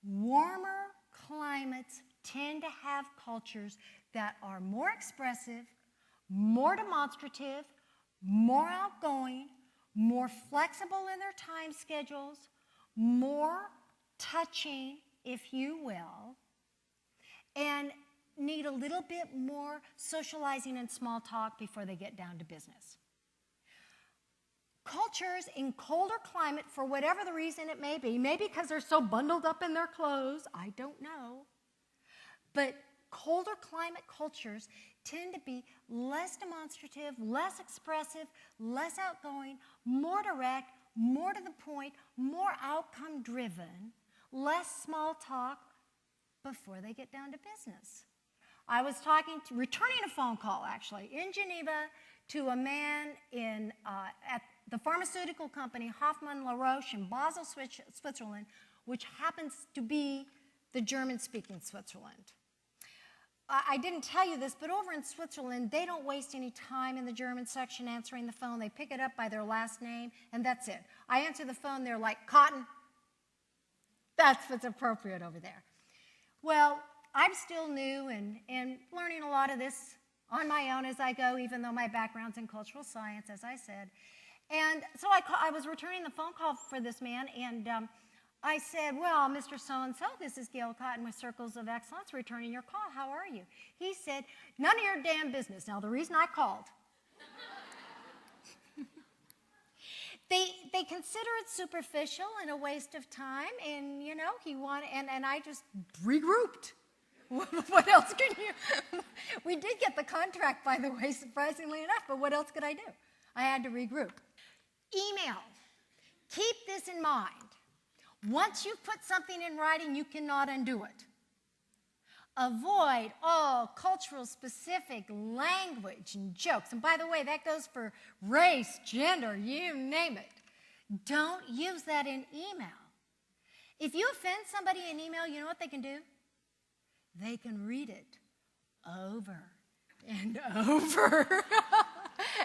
Warmer climates tend to have cultures that are more expressive, more demonstrative, more outgoing, more flexible in their time schedules, more touching, if you will, and need a little bit more socializing and small talk before they get down to business. Cultures in colder climate, for whatever the reason it may be, maybe because they're so bundled up in their clothes, I don't know, but colder climate cultures tend to be less demonstrative, less expressive, less outgoing, more direct, more to the point, more outcome driven, less small talk before they get down to business. I was returning a phone call actually in Geneva to a man at the pharmaceutical company Hoffmann La Roche in Basel, Switzerland, which happens to be the German-speaking Switzerland. I didn't tell you this, but over in Switzerland, they don't waste any time in the German section answering the phone. They pick it up by their last name, and that's it. I answer the phone, they're like, Cotton. That's what's appropriate over there. Well, I'm still new and learning a lot of this on my own as I go, even though my background's in cultural science, as I said. And so I was returning the phone call for this man, and I said, well, Mr. So-and-so, this is Gayle Cotton with Circles of Excellence, returning your call. How are you? He said, none of your damn business. Now, the reason I called, they consider it superficial and a waste of time, and, you know, and I just regrouped. What else can you? We did get the contract, by the way, surprisingly enough, but what else could I do? I had to regroup. Email. Keep this in mind. Once you've put something in writing, you cannot undo it. Avoid all cultural specific language and jokes. And by the way, that goes for race, gender, you name it. Don't use that in email. If you offend somebody in email, you know what they can do? They can read it over and over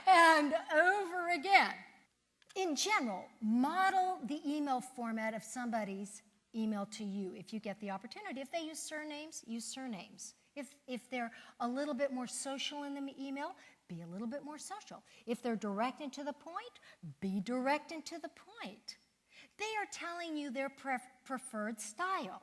and over again. In general, model the email format of somebody's email to you if you get the opportunity. If they use surnames, use surnames. If they're a little bit more social in the email, be a little bit more social. If they're direct and to the point, be direct and to the point. They are telling you their preferred style.